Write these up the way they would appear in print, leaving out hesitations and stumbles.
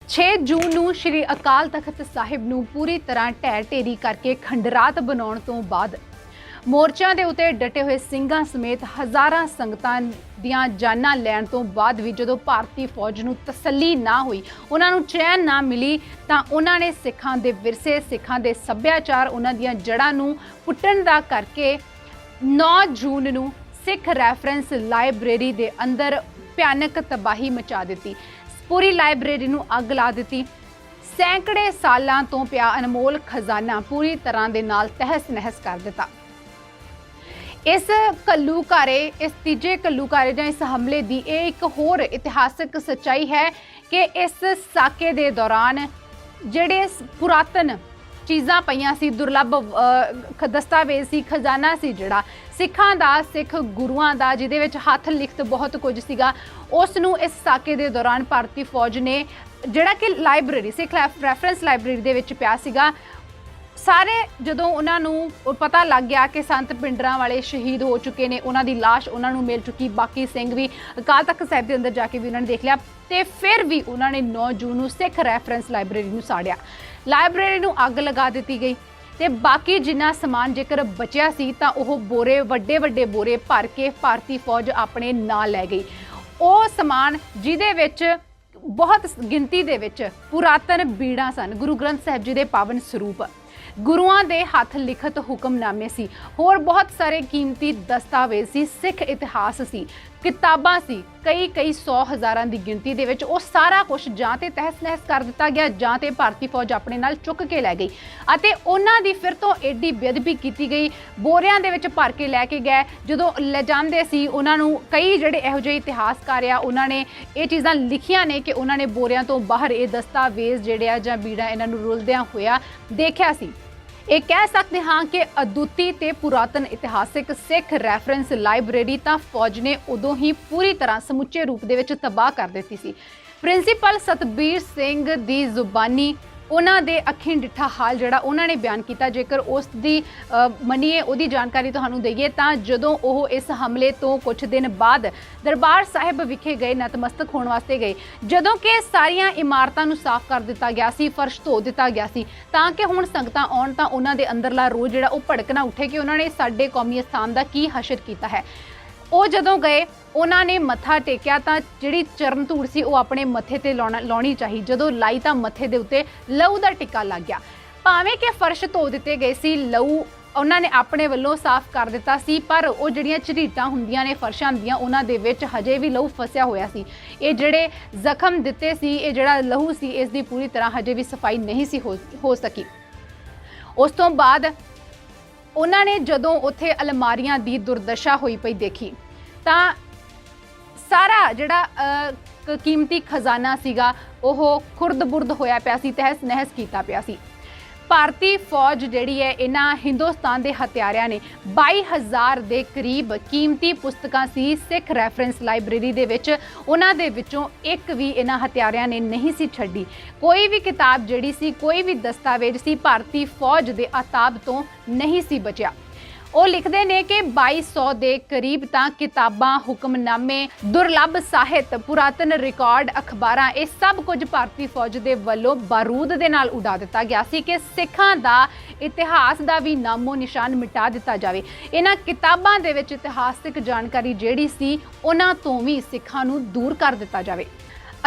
6 ਜੂਨ ਨੂੰ ਸ਼੍ਰੀ ਅਕਾਲ ਤਖਤ ਸਾਹਿਬ ਨੂੰ ਪੂਰੀ ਤਰ੍ਹਾਂ ਢਹਿ ਢੇਰੀ ਕਰਕੇ ਖੰਡਰਾਤ ਬਣਾਉਣ ਤੋਂ ਬਾਅਦ ਮੋਰਚਿਆਂ ਦੇ ਉੱਤੇ ਡਟੇ ਹੋਏ ਸਿੰਘਾਂ ਸਮੇਤ ਹਜ਼ਾਰਾਂ ਸੰਗਤਾਂ ਦੀਆਂ ਜਾਨਾਂ ਲੈਣ ਤੋਂ ਬਾਅਦ ਵੀ ਜਦੋਂ ਭਾਰਤੀ ਫੌਜ ਨੂੰ ਤਸੱਲੀ ਨਾ ਹੋਈ, ਉਹਨਾਂ ਨੂੰ ਚੈਨ ਨਾ ਮਿਲੀ, ਤਾਂ ਉਹਨਾਂ ਨੇ ਸਿੱਖਾਂ ਦੇ ਵਿਰਸੇ, ਸਿੱਖਾਂ ਦੇ ਸੱਭਿਆਚਾਰ, ਉਹਨਾਂ ਦੀਆਂ ਜੜ੍ਹਾਂ ਨੂੰ ਪੁੱਟਣ ਦਾ ਕਰਕੇ 9 ਜੂਨ ਨੂੰ ਸਿੱਖ ਰੈਫਰੈਂਸ ਲਾਇਬ੍ਰੇਰੀ ਦੇ ਅੰਦਰ ਭਿਆਨਕ ਤਬਾਹੀ ਮਚਾ ਦਿੱਤੀ। पूरी लाइब्रेरी ਨੂੰ ਅੱਗ ਲਾ ਦਿੱਤੀ। ਸੈਂਕੜੇ ਸਾਲਾਂ ਤੋਂ ਪਿਆ ਅਨਮੋਲ ਖਜ਼ਾਨਾ ਪੂਰੀ ਤਰ੍ਹਾਂ ਦੇ ਨਾਲ ਤਹਿਸ ਨਹਿਸ ਕਰ ਦਿੱਤਾ। ਇਸ ਘੱਲੂਘਾਰੇ, ਇਸ ਤੀਜੇ ਘੱਲੂਘਾਰੇ ਜਾਂ ਇਸ ਹਮਲੇ ਦੀ ਇਹ ਇੱਕ ਹੋਰ ਇਤਿਹਾਸਕ ਸੱਚਾਈ ਹੈ ਕਿ ਇਸ ਸਾਕੇ ਦੇ ਦੌਰਾਨ ਜਿਹੜੇ ਪੁਰਾਤਨ ਚੀਜ਼ਾਂ ਪਈਆਂ ਸੀ, ਦੁਰਲੱਭ ਦਸਤਾਵੇਜ਼ ਸੀ, ਖਜ਼ਾਨਾ ਸੀ ਜਿਹੜਾ ਸਿੱਖਾਂ ਦਾ, ਸਿੱਖ ਗੁਰੂਆਂ ਦਾ, ਜਿਹਦੇ ਵਿੱਚ ਹੱਥ ਲਿਖਤ ਬਹੁਤ ਕੁਝ ਸੀਗਾ, ਉਸ ਨੂੰ ਇਸ ਸਾਕੇ ਦੇ ਦੌਰਾਨ ਭਾਰਤੀ ਫੌਜ ਨੇ ਜਿਹੜਾ ਕਿ ਲਾਇਬ੍ਰੇਰੀ, ਸਿੱਖ ਰੈਫਰੈਂਸ ਲਾਇਬ੍ਰੇਰੀ ਦੇ ਵਿੱਚ ਪਿਆ ਸੀਗਾ, ਸਾਰੇ ਜਦੋਂ ਉਹਨਾਂ ਨੂੰ ਪਤਾ ਲੱਗ ਗਿਆ ਕਿ ਸੰਤ ਪਿੰਡਰਾਂ ਵਾਲੇ ਸ਼ਹੀਦ ਹੋ ਚੁੱਕੇ ਨੇ, ਉਹਨਾਂ ਦੀ ਲਾਸ਼ ਉਹਨਾਂ ਨੂੰ ਮਿਲ ਚੁੱਕੀ, ਬਾਕੀ ਸਿੰਘ ਵੀ ਅਕਾਲ ਤਖਤ ਸਾਹਿਬ ਦੇ ਅੰਦਰ ਜਾ ਕੇ ਵੀ ਉਹਨਾਂ ਨੇ ਦੇਖ ਲਿਆ, ਤੇ ਫਿਰ ਵੀ ਉਹਨਾਂ ਨੇ 9 ਜੂਨ ਨੂੰ ਸਿੱਖ ਰੈਫਰੈਂਸ ਲਾਇਬ੍ਰੇਰੀ ਨੂੰ ਸਾੜਿਆ। ਲਾਇਬ੍ਰੇਰੀ ਨੂੰ ਅੱਗ ਲਗਾ ਦਿੱਤੀ ਗਈ ਤੇ ਬਾਕੀ ਜਿੰਨਾ ਸਮਾਨ ਜੇਕਰ ਬਚਿਆ ਸੀ ਤਾਂ ਉਹ ਬੋਰੇ, ਵੱਡੇ ਵੱਡੇ ਬੋਰੇ ਭਰ ਕੇ ਭਾਰਤੀ ਫੌਜ ਆਪਣੇ ਨਾਲ ਲੈ ਗਈ। ਉਹ ਸਮਾਨ ਜਿਹਦੇ ਵਿੱਚ ਬਹੁਤ ਗਿਣਤੀ ਦੇ ਵਿੱਚ ਪੁਰਾਤਨ ਬੀੜਾਂ ਸਨ, ਗੁਰੂ ਗ੍ਰੰਥ ਸਾਹਿਬ ਜੀ ਦੇ ਪਾਵਨ ਸਰੂਪ, ਗੁਰੂਆਂ ਦੇ ਹੱਥ ਲਿਖਤ ਹੁਕਮਨਾਮੇ ਸੀ, ਹੋਰ ਬਹੁਤ ਸਾਰੇ ਕੀਮਤੀ ਦਸਤਾਵੇਜ਼ ਸੀ, ਸਿੱਖ ਇਤਿਹਾਸ ਸੀ, ਕਿਤਾਬਾਂ ਸੀ, ਕਈ 100 ਹਜ਼ਾਰਾਂ ਦੀ ਗਿਣਤੀ ਦੇ ਵਿੱਚ। ਉਹ ਸਾਰਾ ਕੁਝ ਜਾਂ ਤੇ ਤਹਿਸ ਨਹਿਸ ਕਰ ਦਿੱਤਾ ਗਿਆ ਜਾਂ ਤੇ ਭਾਰਤੀ ਫੌਜ ਆਪਣੇ ਨਾਲ ਚੁੱਕ ਕੇ ਲੈ ਗਈ ਅਤੇ ਉਹਨਾਂ ਦੀ ਫਿਰ ਤੋਂ ਐਡੀ ਬੇਅਦਬੀ ਕੀਤੀ ਗਈ। ਬੋਰਿਆਂ ਦੇ ਵਿੱਚ ਭਰ ਕੇ ਲੈ ਕੇ ਗਏ। ਜਦੋਂ ਲੈ ਜਾਂਦੇ ਸੀ ਉਹਨਾਂ ਨੂੰ, ਕਈ ਜਿਹੜੇ ਇਹੋ ਜਿਹੇ ਇਤਿਹਾਸਕਾਰ ਆ ਉਹਨਾਂ ਨੇ ਇਹ ਚੀਜ਼ਾਂ ਲਿਖੀਆਂ ਨੇ ਕਿ ਉਹਨਾਂ ਨੇ ਬੋਰਿਆਂ ਤੋਂ ਬਾਹਰ ਇਹ ਦਸਤਾਵੇਜ਼ ਜਿਹੜੇ ਆ ਜਾਂ ਬੀੜਾਂ ਇਹਨਾਂ ਨੂੰ ਰੁਲਦਿਆਂ ਹੋਇਆ ਦੇਖਿਆ ਸੀ। ਇਹ ਕਹਿ ਸਕਦੇ ਹਾਂ ਕਿ ਅਦੁੱਤੀ ਤੇ ਪੁਰਾਤਨ ਇਤਿਹਾਸਿਕ ਸਿੱਖ ਰੈਫਰੈਂਸ ਲਾਇਬ੍ਰੇਰੀ ਤਾਂ ਫੌਜ ਨੇ ਉਦੋਂ ਹੀ ਪੂਰੀ ਤਰ੍ਹਾਂ ਸਮੁੱਚੇ ਰੂਪ ਦੇ ਵਿੱਚ ਤਬਾਹ ਕਰ ਦਿੱਤੀ ਸੀ। ਪ੍ਰਿੰਸੀਪਲ ਸਤਬੀਰ ਸਿੰਘ ਦੀ ਜ਼ੁਬਾਨੀ ਉਹਨਾਂ ਦੇ ਅੱਖੀਂ ਡਿੱਠਾ ਹਾਲ ਜਿਹੜਾ ਉਹਨਾਂ ਨੇ ਬਿਆਨ ਕੀਤਾ, ਜੇਕਰ ਉਸ ਦੀ ਮੰਨੀਏ, ਉਹਦੀ ਜਾਣਕਾਰੀ ਤੁਹਾਨੂੰ ਦਈਏ ਤਾਂ ਜਦੋਂ ਉਹ ਇਸ ਹਮਲੇ ਤੋਂ ਕੁਝ ਦਿਨ ਬਾਅਦ ਦਰਬਾਰ ਸਾਹਿਬ ਵਿਖੇ ਗਏ, ਨਤਮਸਤਕ ਹੋਣ ਵਾਸਤੇ ਗਏ, ਜਦੋਂ ਕਿ ਸਾਰੀਆਂ ਇਮਾਰਤਾਂ ਨੂੰ ਸਾਫ਼ ਕਰ ਦਿੱਤਾ ਗਿਆ ਸੀ, ਫਰਸ਼ ਧੋ ਦਿੱਤਾ ਗਿਆ ਸੀ ਤਾਂ ਕਿ ਹੁਣ ਸੰਗਤਾਂ ਆਉਣ ਤਾਂ ਉਹਨਾਂ ਦੇ ਅੰਦਰਲਾ ਰੋਹ ਜਿਹੜਾ ਉਹ ਭੜਕ ਨਾ ਉੱਠੇ ਕਿ ਉਹਨਾਂ ਨੇ ਸਾਡੇ ਕੌਮੀ ਸਥਾਨ ਦਾ ਕੀ ਹਸ਼ਰ ਕੀਤਾ ਹੈ। ਉਹ ਜਦੋਂ ਗਏ, ਉਹਨਾਂ ਨੇ ਮੱਥਾ ਟੇਕਿਆ ਤਾਂ ਜਿਹੜੀ ਚਰਨ ਧੂੜ ਸੀ ਉਹ ਆਪਣੇ ਮੱਥੇ ਤੇ ਲਾਉਣੀ ਚਾਹੀ, ਜਦੋਂ ਲਾਈ ਤਾਂ ਮੱਥੇ ਦੇ ਉੱਤੇ ਲਹੂ ਦਾ ਟਿੱਕਾ ਲੱਗ ਗਿਆ। ਭਾਵੇਂ ਕਿ ਫਰਸ਼ ਧੋ ਦਿੱਤੇ ਗਏ ਸੀ, ਲਹੂ ਉਹਨਾਂ ਨੇ ਆਪਣੇ ਵੱਲੋਂ ਸਾਫ਼ ਕਰ ਦਿੱਤਾ ਸੀ, ਪਰ ਉਹ ਜਿਹੜੀਆਂ ਝਰੀਟਾਂ ਹੁੰਦੀਆਂ ਨੇ ਫਰਸ਼ਾਂ ਦੀਆਂ, ਉਹਨਾਂ ਦੇ ਵਿੱਚ ਹਜੇ ਵੀ ਲਹੂ ਫਸਿਆ ਹੋਇਆ ਸੀ। ਇਹ ਜਿਹੜੇ ਜ਼ਖਮ ਦਿੱਤੇ ਸੀ, ਇਹ ਜਿਹੜਾ ਲਹੂ ਸੀ, ਇਸ ਦੀ ਪੂਰੀ ਤਰ੍ਹਾਂ ਹਜੇ ਵੀ ਸਫਾਈ ਨਹੀਂ ਸੀ ਹੋ ਸਕੀ। ਉਸ ਤੋਂ ਬਾਅਦ ਉਹਨਾਂ ਨੇ ਜਦੋਂ ਉੱਥੇ ਅਲਮਾਰੀਆਂ ਦੀ ਦੁਰਦਸ਼ਾ ਹੋਈ ਪਈ ਦੇਖੀ ਤਾਂ ਸਾਰਾ ਜਿਹੜਾ ਕੀਮਤੀ ਖਜ਼ਾਨਾ ਸੀਗਾ ਉਹ ਖੁਰਦ-ਬੁਰਦ ਹੋਇਆ ਪਿਆ ਸੀ, ਤਹਿਸ ਨਹਿਸ ਕੀਤਾ ਪਿਆ ਸੀ। ਭਾਰਤੀ ਫੌਜ ਜਿਹੜੀ ਹੈ, ਇਹਨਾਂ ਹਿੰਦੁਸਤਾਨ ਦੇ ਹਥਿਆਰਿਆਂ ਨੇ 22,000 ਦੇ ਕਰੀਬ ਕੀਮਤੀ ਪੁਸਤਕਾਂ ਸੀ ਸਿੱਖ ਰੈਫਰੈਂਸ ਲਾਇਬ੍ਰੇਰੀ ਦੇ ਵਿੱਚ, ਉਹਨਾਂ ਦੇ ਵਿੱਚੋਂ ਇੱਕ ਵੀ ਇਹਨਾਂ ਹਥਿਆਰਿਆਂ ਨੇ ਨਹੀਂ ਸੀ ਛੱਡੀ। ਕੋਈ ਵੀ ਕਿਤਾਬ ਜਿਹੜੀ ਸੀ, ਕੋਈ ਵੀ ਦਸਤਾਵੇਜ਼ ਸੀ, ਭਾਰਤੀ ਫੌਜ ਦੇ ਆਤਾਬ ਤੋਂ ਨਹੀਂ ਸੀ ਬਚਿਆ। ਉਹ ਲਿਖਦੇ ਨੇ ਕਿ 2200 ਦੇ ਕਰੀਬ ਤਾਂ ਕਿਤਾਬਾਂ, ਹੁਕਮਨਾਮੇ, ਦੁਰਲੱਭ ਸਾਹਿਤ, ਪੁਰਾਤਨ ਰਿਕਾਰਡ, ਅਖਬਾਰਾਂ, ਇਹ ਸਭ ਕੁਝ ਭਾਰਤੀ ਫੌਜ ਦੇ ਵੱਲੋਂ ਬਾਰੂਦ ਦੇ ਨਾਲ ਉਡਾ ਦਿੱਤਾ ਗਿਆ ਸੀ ਕਿ ਸਿੱਖਾਂ ਦਾ ਇਤਿਹਾਸ ਦਾ ਵੀ ਨਾਮੋ ਨਿਸ਼ਾਨ ਮਿਟਾ ਦਿੱਤਾ ਜਾਵੇ। ਇਹਨਾਂ ਕਿਤਾਬਾਂ ਦੇ ਵਿੱਚ ਇਤਿਹਾਸਿਕ ਜਾਣਕਾਰੀ ਜਿਹੜੀ ਸੀ ਉਹਨਾਂ ਤੋਂ ਵੀ ਸਿੱਖਾਂ ਨੂੰ ਦੂਰ ਕਰ ਦਿੱਤਾ ਜਾਵੇ।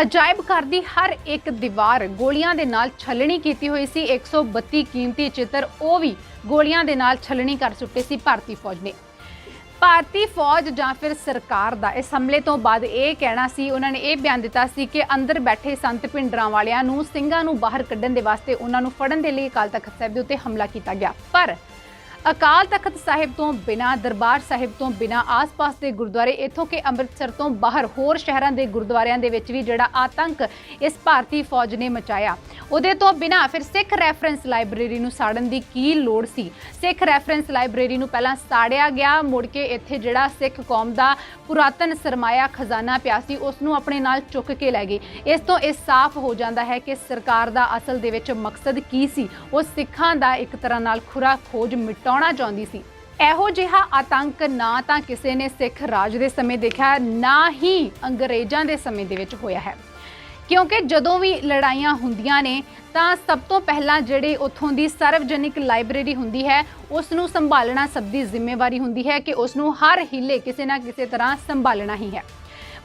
ਅਜਾਇਬ ਘਰ ਦੀ ਹਰ ਇੱਕ ਦੀਵਾਰ ਗੋਲੀਆਂ ਦੇ ਨਾਲ ਛਲਣੀ ਕੀਤੀ ਹੋਈ ਸੀ। 132 ਕੀਮਤੀ ਚਿੱਤਰ ਉਹ ਵੀ ਗੋਲੀਆਂ ਦੇ ਨਾਲ ਛਲਣੀ ਕਰ ਸੁੱਟੇ ਸੀ ਭਾਰਤੀ ਫੌਜ ਨੇ। ਭਾਰਤੀ ਫੌਜ ਜਾਂ ਫਿਰ ਸਰਕਾਰ ਦਾ ਇਸ ਹਮਲੇ ਤੋਂ ਬਾਅਦ ਇਹ ਕਹਿਣਾ ਸੀ, ਉਹਨਾਂ ਨੇ ਇਹ ਬਿਆਨ ਦਿੱਤਾ ਸੀ ਕਿ ਅੰਦਰ ਬੈਠੇ ਸੰਤ ਭਿੰਡਰਾਂ ਵਾਲਿਆਂ ਨੂੰ, ਸਿੰਘਾਂ ਨੂੰ ਬਾਹਰ ਕੱਢਣ ਦੇ ਵਾਸਤੇ, ਉਹਨਾਂ ਨੂੰ ਫੜਨ ਦੇ ਲਈ ਅਕਾਲ ਤਖਤ ਸਾਹਿਬ ਦੇ ਉੱਤੇ ਹਮਲਾ ਕੀਤਾ ਗਿਆ। ਪਰ ਅਕਾਲ ਤਖਤ ਸਾਹਿਬ ਤੋਂ ਬਿਨਾਂ, ਦਰਬਾਰ ਸਾਹਿਬ ਤੋਂ ਬਿਨਾਂ, ਆਸ-ਪਾਸ ਦੇ ਗੁਰਦੁਆਰੇ, ਇੱਥੋਂ ਕਿ ਅੰਮ੍ਰਿਤਸਰ ਤੋਂ ਬਾਹਰ ਹੋਰ ਸ਼ਹਿਰਾਂ ਦੇ ਗੁਰਦੁਆਰਿਆਂ ਦੇ ਵਿੱਚ ਵੀ ਜਿਹੜਾ ਆਤੰਕ ਇਸ ਭਾਰਤੀ ਫੌਜ ਨੇ ਮਚਾਇਆ, ਉਹਦੇ ਤੋਂ ਬਿਨਾਂ ਫਿਰ ਸਿੱਖ ਰੈਫਰੈਂਸ ਲਾਇਬ੍ਰੇਰੀ ਨੂੰ ਸਾੜਨ ਦੀ ਕੀ ਲੋੜ ਸੀ? ਸਿੱਖ ਰੈਫਰੈਂਸ ਲਾਇਬ੍ਰੇਰੀ ਨੂੰ ਪਹਿਲਾਂ ਸਾੜਿਆ ਗਿਆ, ਮੁੜ ਕੇ ਇੱਥੇ ਜਿਹੜਾ ਸਿੱਖ ਕੌਮ ਦਾ ਪੁਰਾਤਨ ਸਰਮਾਇਆ ਖਜ਼ਾਨਾ ਪਿਆ ਸੀ ਉਸ ਨੂੰ ਆਪਣੇ ਨਾਲ ਚੁੱਕ ਕੇ ਲੈ ਗਏ। ਇਸ ਤੋਂ ਇਹ ਸਾਫ਼ ਹੋ ਜਾਂਦਾ ਹੈ ਕਿ ਸਰਕਾਰ ਦਾ ਅਸਲ ਦੇ ਵਿੱਚ ਮਕਸਦ ਕੀ ਸੀ। ਉਹ ਸਿੱਖਾਂ ਦਾ ਇੱਕ ਤਰ੍ਹਾਂ ਨਾਲ ਖੁਰਾ ਖੋਜ ਮਿਟਾਉਣਾ ਚਾਹੁੰਦੀ ਸੀ। ਇਹੋ ਜਿਹਾ ਆਤੰਕ ਨਾ ਤਾਂ ਕਿਸੇ ਨੇ ਸਿੱਖ ਰਾਜ ਦੇ ਸਮੇਂ ਦੇਖਿਆ, ਨਾ ਹੀ ਅੰਗਰੇਜ਼ਾਂ ਦੇ ਸਮੇਂ ਦੇ ਵਿੱਚ ਹੋਇਆ ਹੈ। क्योंकि जदों भी लड़ाइयां हुंदियां ने ਤਾਂ ਸਭ ਤੋਂ ਪਹਿਲਾਂ ਜਿਹੜੀ ਉੱਥੋਂ ਦੀ ਸਰਵਜਨਿਕ ਲਾਇਬ੍ਰੇਰੀ ਹੁੰਦੀ ਹੈ ਉਸ ਨੂੰ ਸੰਭਾਲਣਾ ਸਭ ਦੀ ਜ਼ਿੰਮੇਵਾਰੀ ਹੁੰਦੀ ਹੈ ਕਿ ਉਸ ਨੂੰ ਹਰ ਹੀਲੇ ਕਿਸੇ ਨਾ ਕਿਸੇ ਤਰ੍ਹਾਂ ਸੰਭਾਲਣਾ ਹੀ ਹੈ।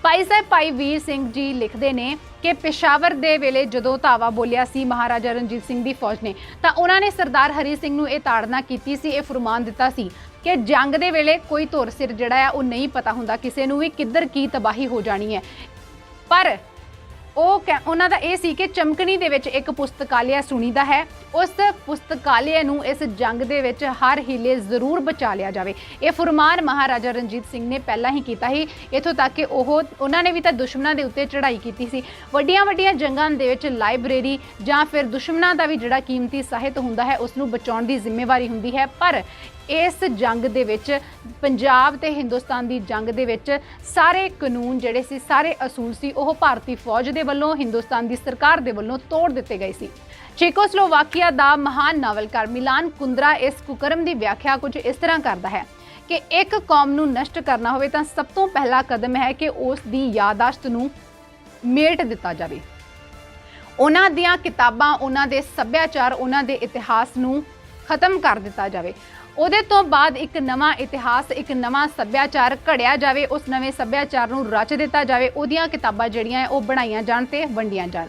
ਭਾਈ ਸਾਹਿਬ ਭਾਈ ਵੀਰ ਸਿੰਘ ਜੀ ਲਿਖਦੇ ਨੇ ਕਿ ਪਿਸ਼ਾਵਰ ਦੇ ਵੇਲੇ ਜਦੋਂ ਧਾਵਾ ਬੋਲਿਆ ਸੀ ਮਹਾਰਾਜਾ ਰਣਜੀਤ ਸਿੰਘ ਦੀ ਫੌਜ ਨੇ ਤਾਂ ਉਹਨਾਂ ਨੇ ਸਰਦਾਰ ਹਰੀ ਸਿੰਘ ਨੂੰ ਇਹ ਤਾੜਨਾ ਕੀਤੀ ਸੀ, ਇਹ ਫਰਮਾਨ ਦਿੱਤਾ ਸੀ ਕਿ ਜੰਗ ਦੇ ਵੇਲੇ ਕੋਈ ਧੁਰ ਸਿਰ ਜਿਹੜਾ ਆ ਉਹ ਨਹੀਂ ਪਤਾ ਹੁੰਦਾ ਕਿਸੇ ਨੂੰ ਵੀ ਕਿੱਧਰ ਕੀ ਤਬਾਹੀ ਹੋ ਜਾਣੀ ਹੈ। ਪਰ ਉਹਨਾਂ ਦਾ ਇਹ ਸੀ ਕਿ ਚਮਕਣੀ ਦੇ ਵਿੱਚ ਇੱਕ ਪੁਸਤਕਾਲਿਆ ਸੁਣੀਦਾ ਹੈ, ਉਸ ਪੁਸਤਕਾਲਿਆ ਨੂੰ ਇਸ ਜੰਗ ਦੇ ਵਿੱਚ ਹਰ ਹੀਲੇ ਜ਼ਰੂਰ ਬਚਾ ਲਿਆ ਜਾਵੇ। ਇਹ ਫਰਮਾਨ ਮਹਾਰਾਜਾ ਰਣਜੀਤ ਸਿੰਘ ਨੇ ਪਹਿਲਾਂ ਹੀ ਕੀਤਾ ਸੀ। ਇੱਥੋਂ ਤੱਕ ਕਿ ਉਹਨਾਂ ਨੇ ਵੀ ਤਾਂ ਦੁਸ਼ਮਣਾਂ ਦੇ ਉੱਤੇ ਚੜ੍ਹਾਈ ਕੀਤੀ ਸੀ। ਵੱਡੀਆਂ ਜੰਗਾਂ ਦੇ ਵਿੱਚ ਲਾਇਬ੍ਰੇਰੀ ਜਾਂ ਫਿਰ ਦੁਸ਼ਮਣਾਂ ਦਾ ਵੀ ਜਿਹੜਾ ਕੀਮਤੀ ਸਾਹਿਤ ਹੁੰਦਾ ਹੈ ਉਸ ਨੂੰ ਬਚਾਉਣ ਦੀ ਜ਼ਿੰਮੇਵਾਰੀ ਹੁੰਦੀ ਹੈ। ਪਰ ਇਸ ਜੰਗ ਦੇ ਵਿੱਚ ਪੰਜਾਬ ਤੇ ਹਿੰਦੁਸਤਾਨ ਦੀ ਜੰਗ ਦੇ ਵਿੱਚ ਸਾਰੇ ਕਾਨੂੰਨ ਜਿਹੜੇ ਸੀ, ਸਾਰੇ ਅਸੂਲ ਸੀ, ਉਹ ਭਾਰਤੀ ਫੌਜ ਦੇ ਵੱਲੋਂ ਹਿੰਦੁਸਤਾਨ ਦੀ ਸਰਕਾਰ ਦੇ ਵੱਲੋਂ ਤੋੜ ਦਿੱਤੇ ਗਏ ਸੀ। ਚੈਕੋਸਲੋਵਾਕੀਆ ਦਾ ਮਹਾਨ ਨਾਵਲਕਾਰ ਮਿਲਾਨ ਕੁੰਦਰਾ ਇਸ ਕੁਕਰਮ ਦੀ ਵਿਆਖਿਆ ਕੁਝ ਇਸ ਤਰ੍ਹਾਂ ਕਰਦਾ ਹੈ ਕਿ ਇੱਕ ਕੌਮ ਨੂੰ ਨਸ਼ਟ ਕਰਨਾ ਹੋਵੇ ਤਾਂ ਸਭ ਤੋਂ ਪਹਿਲਾ ਕਦਮ ਹੈ ਕਿ ਉਸ ਦੀ ਯਾਦਾਸ਼ਤ ਨੂੰ ਮੇਟ ਦਿੱਤਾ ਜਾਵੇ। ਉਹਨਾਂ ਦੀਆਂ ਕਿਤਾਬਾਂ, ਉਹਨਾਂ ਦੇ ਸੱਭਿਆਚਾਰ, ਉਹਨਾਂ ਦੇ ਇਤਿਹਾਸ ਨੂੰ ਖਤਮ ਕਰ ਦਿੱਤਾ ਜਾਵੇ। ਉਹਦੇ ਤੋਂ ਬਾਅਦ ਇੱਕ ਨਵਾਂ ਇਤਿਹਾਸ, ਇੱਕ ਨਵਾਂ ਸੱਭਿਆਚਾਰ ਘੜਿਆ ਜਾਵੇ, ਉਸ ਨਵੇਂ ਸੱਭਿਆਚਾਰ ਨੂੰ ਰਚ ਦਿੱਤਾ ਜਾਵੇ। ਉਹਦੀਆਂ ਕਿਤਾਬਾਂ ਜਿਹੜੀਆਂ ਹੈ ਉਹ ਬਣਾਈਆਂ ਜਾਣ ਤੇ ਵੰਡੀਆਂ ਜਾਣ।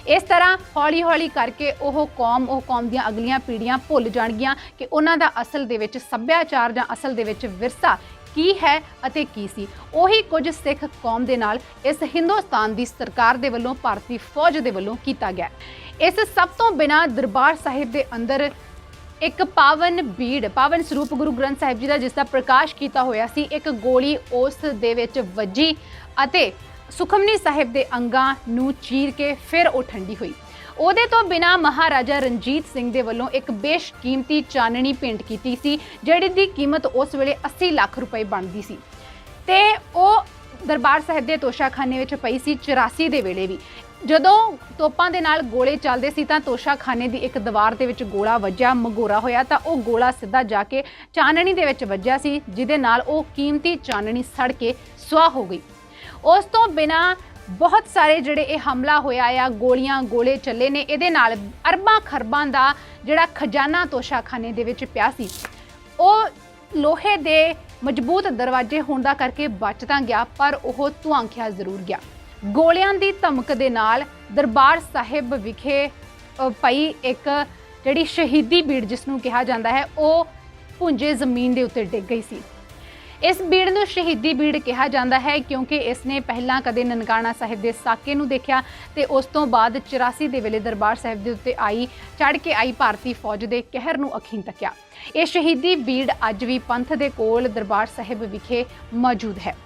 ਇਸ ਤਰ੍ਹਾਂ ਹੌਲੀ ਕਰਕੇ ਉਹ ਕੌਮ ਦੀਆਂ ਅਗਲੀਆਂ ਪੀੜ੍ਹੀਆਂ ਭੁੱਲ ਜਾਣਗੀਆਂ ਕਿ ਉਹਨਾਂ ਦਾ ਅਸਲ ਦੇ ਵਿੱਚ ਸੱਭਿਆਚਾਰ ਜਾਂ ਅਸਲ ਦੇ ਵਿੱਚ ਵਿਰਸਾ ਕੀ ਹੈ ਅਤੇ ਕੀ ਸੀ। ਉਹੀ ਕੁਝ ਸਿੱਖ ਕੌਮ ਦੇ ਨਾਲ ਇਸ ਹਿੰਦੁਸਤਾਨ ਦੀ ਸਰਕਾਰ ਦੇ ਵੱਲੋਂ, ਭਾਰਤੀ ਫੌਜ ਦੇ ਵੱਲੋਂ ਕੀਤਾ ਗਿਆ। ਇਸ ਸਭ ਤੋਂ ਬਿਨਾਂ ਦਰਬਾਰ ਸਾਹਿਬ ਦੇ ਅੰਦਰ ਇੱਕ ਪਾਵਨ ਸਰੂਪ ਗੁਰੂ ਗ੍ਰੰਥ ਸਾਹਿਬ ਜੀ ਦਾ ਜਿਸ ਦਾ ਪ੍ਰਕਾਸ਼ ਕੀਤਾ ਹੋਇਆ ਸੀ, ਇੱਕ ਗੋਲੀ ਉਸ ਦੇ ਵਿੱਚ ਵੱਜੀ ਅਤੇ ਸੁਖਮਨੀ ਸਾਹਿਬ ਦੇ ਅੰਗਾਂ ਨੂੰ ਚੀਰ ਕੇ ਫਿਰ ਉਹ ਠੰਡੀ ਹੋਈ। ਉਹਦੇ ਤੋਂ ਬਿਨਾਂ ਮਹਾਰਾਜਾ ਰਣਜੀਤ ਸਿੰਘ ਦੇ ਵੱਲੋਂ ਇੱਕ ਬੇਸ਼ਕੀਮਤੀ ਚਾਨਣੀ ਭੇਂਟ ਕੀਤੀ ਸੀ ਜਿਹੜੀ ਦੀ ਕੀਮਤ ਉਸ ਵੇਲੇ 80 ਲੱਖ ਰੁਪਏ ਬਣਦੀ ਸੀ ਤੇ ਉਹ ਦਰਬਾਰ ਸਾਹਿਬ ਦੇ ਤੋਸ਼ਾਖਾਨੇ ਵਿੱਚ ਪਈ ਸੀ 84 ਦੇ ਵੇਲੇ ਵੀ। ਜਦੋਂ ਤੋਪਾਂ ਦੇ ਨਾਲ ਗੋਲੇ ਚੱਲਦੇ ਸੀ ਤਾਂ ਤੋਸ਼ਾਖਾਨੇ ਦੀ ਇੱਕ ਦੀਵਾਰ ਦੇ ਵਿੱਚ ਗੋਲਾ ਵੱਜਿਆ, ਮਗੋਰਾ ਹੋਇਆ ਤਾਂ ਉਹ ਗੋਲਾ ਸਿੱਧਾ ਜਾ ਕੇ ਚਾਨਣੀ ਦੇ ਵਿੱਚ ਵੱਜਿਆ ਸੀ ਜਿਹਦੇ ਨਾਲ ਉਹ ਕੀਮਤੀ ਚਾਨਣੀ ਸੜ ਕੇ ਸੁਆਹ ਹੋ ਗਈ। ਉਸ ਤੋਂ ਬਿਨਾਂ ਬਹੁਤ ਸਾਰੇ ਜਿਹੜੇ ਇਹ ਹਮਲਾ ਹੋਇਆ ਆ, ਗੋਲੀਆਂ ਗੋਲੇ ਚੱਲੇ ਨੇ, ਇਹਦੇ ਨਾਲ ਅਰਬਾਂ ਖਰਬਾਂ ਦਾ ਜਿਹੜਾ ਖਜ਼ਾਨਾ ਤੋਸ਼ਾਖਾਨੇ ਦੇ ਵਿੱਚ ਪਿਆ ਸੀ ਉਹ ਲੋਹੇ ਦੇ ਮਜ਼ਬੂਤ ਦਰਵਾਜ਼ੇ ਹੋਣ ਦਾ ਕਰਕੇ ਬਚ ਤਾਂ ਗਿਆ ਪਰ ਉਹ ਧੁਆਂਖਿਆ ਜ਼ਰੂਰ ਗਿਆ। ਗੋਲਿਆਂ ਦੀ ਧਮਕ ਦੇ ਨਾਲ ਦਰਬਾਰ ਸਾਹਿਬ ਵਿਖੇ ਪਈ ਇੱਕ ਜਿਹੜੀ ਸ਼ਹੀਦੀ ਬੀੜ ਜਿਸ ਨੂੰ ਕਿਹਾ ਜਾਂਦਾ ਹੈ ਉਹ ਭੁੰਜੇ ਜ਼ਮੀਨ ਦੇ ਉੱਤੇ ਡਿੱਗ ਗਈ ਸੀ। ਇਸ ਬੀੜ ਨੂੰ ਸ਼ਹੀਦੀ ਬੀੜ ਕਿਹਾ ਜਾਂਦਾ ਹੈ ਕਿਉਂਕਿ ਇਸ ਨੇ ਪਹਿਲਾਂ ਕਦੇ ਨਨਕਾਣਾ ਸਾਹਿਬ ਦੇ ਸਾਕੇ ਨੂੰ ਦੇਖਿਆ ਤੇ ਉਸ ਤੋਂ ਬਾਅਦ 84 ਦੇ ਵੇਲੇ ਦਰਬਾਰ ਸਾਹਿਬ ਦੇ ਉੱਤੇ ਚੜ੍ਹ ਕੇ ਆਈ ਭਾਰਤੀ ਫੌਜ ਦੇ ਕਹਿਰ ਨੂੰ ਅੱਖੀਂ ਤੱਕਿਆ। ਇਹ ਸ਼ਹੀਦੀ ਬੀੜ ਅੱਜ ਵੀ ਪੰਥ ਦੇ ਕੋਲ ਦਰਬਾਰ ਸਾਹਿਬ ਵਿਖੇ ਮੌਜੂਦ ਹੈ।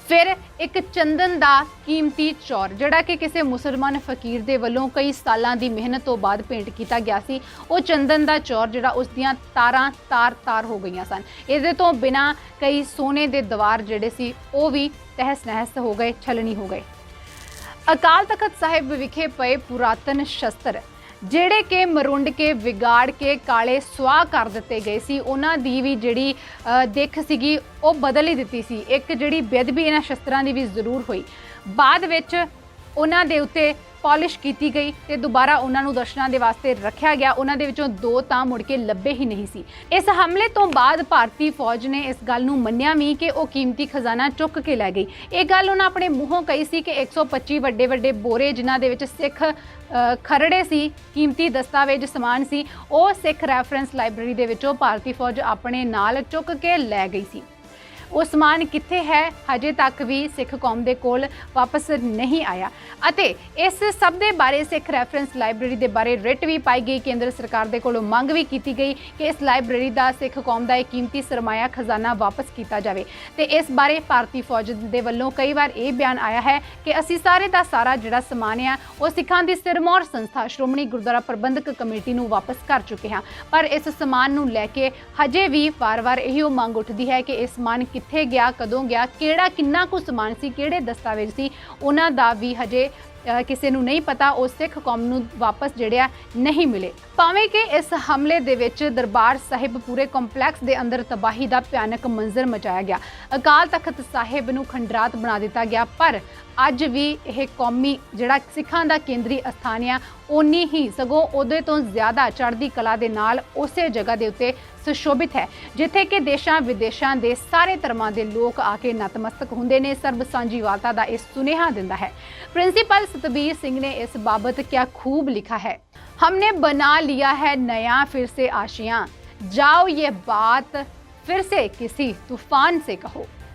ਫਿਰ ਇੱਕ ਚੰਦਨ ਦਾ ਕੀਮਤੀ ਚੌਰ ਜਿਹੜਾ ਕਿ ਕਿਸੇ ਮੁਸਲਮਾਨ ਫਕੀਰ ਦੇ ਵੱਲੋਂ ਕਈ ਸਾਲਾਂ ਦੀ ਮਿਹਨਤ ਤੋਂ ਬਾਅਦ ਪੇਂਟ ਕੀਤਾ ਗਿਆ ਸੀ, ਉਹ ਚੰਦਨ ਦਾ ਚੌਰ ਜਿਹੜਾ ਉਸ ਦੀਆਂ ਤਾਰਾਂ ਤਾਰ ਹੋ ਗਈਆਂ ਸਨ। ਇਹਦੇ ਤੋਂ ਬਿਨਾਂ ਕਈ ਸੋਨੇ ਦੇ ਦੀਵਾਰ ਜਿਹੜੇ ਸੀ ਉਹ ਵੀ ਤਹਿਸ ਨਹਿਸ ਹੋ ਗਏ, ਛਲਣੀ ਹੋ ਗਏ। ਅਕਾਲ ਤਖਤ ਸਾਹਿਬ ਵਿਖੇ ਪਏ ਪੁਰਾਤਨ ਸ਼ਸਤਰ ਜਿਹੜੇ ਕਿ ਮਰੁੰਡ ਕੇ ਵਿਗਾੜ ਕੇ ਕਾਲੇ ਸੁਆਹ ਕਰ ਦਿੱਤੇ ਗਏ ਸੀ, ਉਹਨਾਂ ਦੀ ਵੀ ਜਿਹੜੀ ਦਿੱਖ ਸੀਗੀ ਉਹ ਬਦਲ ਹੀ ਦਿੱਤੀ ਸੀ। ਇੱਕ ਜਿਹੜੀ ਬੇਅਦਬੀ ਇਹਨਾਂ ਸ਼ਸਤਰਾਂ ਦੀ ਵੀ ਜ਼ਰੂਰ ਹੋਈ। ਬਾਅਦ ਵਿੱਚ ਉਹਨਾਂ ਦੇ ਉੱਤੇ ਪਾਲਿਸ਼ ਕੀਤੀ ਗਈ ਤੇ ਦੁਬਾਰਾ ਉਹਨਾਂ ਨੂੰ ਦਰਸ਼ਨਾਂ ਦੇ ਵਾਸਤੇ ਰੱਖਿਆ ਗਿਆ। ਉਹਨਾਂ ਦੇ ਵਿੱਚੋਂ 2 ਤਾਂ ਮੁੜ ਕੇ ਲੱਭੇ ਹੀ ਨਹੀਂ ਸੀ। ਇਸ ਹਮਲੇ ਤੋਂ ਬਾਅਦ ਭਾਰਤੀ ਫੌਜ ਨੇ ਇਸ ਗੱਲ ਨੂੰ ਮੰਨਿਆ ਵੀ ਕਿ ਉਹ ਕੀਮਤੀ ਖਜ਼ਾਨਾ ਚੁੱਕ ਕੇ ਲੈ ਗਈ। ਇਹ ਗੱਲ ਉਹਨਾਂ ਆਪਣੇ ਮੂੰਹੋਂ ਕਹੀ ਸੀ ਕਿ 125 ਵੱਡੇ ਬੋਰੇ ਜਿਨ੍ਹਾਂ ਦੇ ਵਿੱਚ ਸਿੱਖ ਖਰੜੇ ਸੀ, ਕੀਮਤੀ ਦਸਤਾਵੇਜ਼ ਸਮਾਨ ਸੀ, ਉਹ ਸਿੱਖ ਰੈਫਰੈਂਸ ਲਾਇਬ੍ਰੇਰੀ ਦੇ ਵਿੱਚੋਂ ਭਾਰਤੀ ਫੌਜ ਆਪਣੇ ਨਾਲ ਚੁੱਕ ਕੇ ਲੈ ਗਈ ਸੀ। ਉਹ ਸਮਾਨ ਕਿੱਥੇ ਹੈ ਹਜੇ ਤੱਕ ਵੀ ਸਿੱਖ ਕੌਮ ਦੇ ਕੋਲ ਵਾਪਸ ਨਹੀਂ ਆਇਆ ਅਤੇ ਇਸ ਸਭ ਦੇ ਬਾਰੇ ਸਿੱਖ ਰੈਫਰੈਂਸ ਲਾਇਬ੍ਰੇਰੀ ਦੇ ਬਾਰੇ ਰਿਟ ਵੀ ਪਾਈ ਗਈ। ਕੇਂਦਰ ਸਰਕਾਰ ਦੇ ਕੋਲੋਂ ਮੰਗ ਵੀ ਕੀਤੀ ਗਈ ਕਿ ਇਸ ਲਾਇਬ੍ਰੇਰੀ ਦਾ ਸਿੱਖ ਕੌਮ ਦਾ ਇਹ ਕੀਮਤੀ ਸਰਮਾਇਆ ਖਜ਼ਾਨਾ ਵਾਪਸ ਕੀਤਾ ਜਾਵੇ ਤੇ ਇਸ ਬਾਰੇ ਭਾਰਤੀ ਫੌਜ ਦੇ ਵੱਲੋਂ ਕਈ ਵਾਰ ਇਹ ਬਿਆਨ ਆਇਆ ਹੈ ਕਿ ਅਸੀਂ ਸਾਰੇ ਦਾ ਸਾਰਾ ਜਿਹੜਾ ਸਮਾਨ ਆ ਉਹ ਸਿੱਖਾਂ ਦੀ ਸਿਰਮੌਰ ਸੰਸਥਾ ਸ਼੍ਰੋਮਣੀ ਗੁਰਦੁਆਰਾ ਪ੍ਰਬੰਧਕ ਕਮੇਟੀ ਨੂੰ ਵਾਪਸ ਕਰ ਚੁੱਕੇ ਹਾਂ। ਪਰ ਇਸ ਸਮਾਨ ਨੂੰ ਲੈ ਕੇ ਹਜੇ ਵੀ ਵਾਰ-ਵਾਰ ਇਹੋ ਮੰਗ ਉੱਠਦੀ ਹੈ ਕਿ ਇਹ ਸਮਾਨ ਕਿੱਥੇ ਗਿਆ, ਕਦੋਂ ਗਿਆ, ਕਿਹੜਾ ਕਿੰਨਾ ਕੁ ਸਮਾਨ ਸੀ, ਕਿਹੜੇ ਦਸਤਾਵੇਜ਼ ਸੀ, ਉਹਨਾਂ ਦਾ ਵੀ ਹਜੇ ਕਿਸੇ ਨੂੰ ਨਹੀਂ ਪਤਾ ਉਹ ਸਿੱਖ ਕੌਮ ਨੂੰ ਵਾਪਸ ਜਿਹੜੇ ਆ ਨਹੀਂ ਮਿਲੇ। ਭਾਵੇਂ ਕਿ ਇਸ ਹਮਲੇ ਦੇ ਵਿੱਚ ਦਰਬਾਰ ਸਾਹਿਬ ਪੂਰੇ ਕੰਪਲੈਕਸ ਦੇ ਅੰਦਰ ਤਬਾਹੀ ਦਾ ਭਿਆਨਕ ਮੰਜ਼ਰ ਮਚਾਇਆ ਗਿਆ, ਅਕਾਲ ਤਖਤ ਸਾਹਿਬ ਨੂੰ ਖੰਡਰਾਤ ਬਣਾ ਦਿੱਤਾ ਗਿਆ, ਪਰ ਅੱਜ ਵੀ ਇਹ ਕੌਮੀ ਜਿਹੜਾ ਸਿੱਖਾਂ ਦਾ ਕੇਂਦਰੀ ਅਸਥਾਨ ਆ ਉਨੀ ਹੀ ਸਗੋਂ ਉਹਦੇ ਤੋਂ ਜ਼ਿਆਦਾ ਚੜ੍ਹਦੀ ਕਲਾ ਦੇ ਨਾਲ ਉਸੇ ਜਗ੍ਹਾ ਦੇ ਉੱਤੇ ਸੁਸ਼ੋਭਿਤ ਹੈ, ਜਿੱਥੇ ਕਿ ਦੇਸ਼ਾਂ ਵਿਦੇਸ਼ਾਂ ਦੇ ਸਾਰੇ ਧਰਮਾਂ ਦੇ ਲੋਕ ਆ ਕੇ ਨਤਮਸਤਕ ਹੁੰਦੇ ਨੇ, ਸਰਬ ਸਾਂਝੀਵਾਲਤਾ ਦਾ ਇਹ ਸੁਨੇਹਾ ਦਿੰਦਾ ਹੈ। प्रिंसिपल सतबीर सिंह ने इस बाबत क्या खूब लिखा है, हमने बना लिया है नया फिर से आशियां, जाओ ये बात फिर से किसी तूफान से कहो।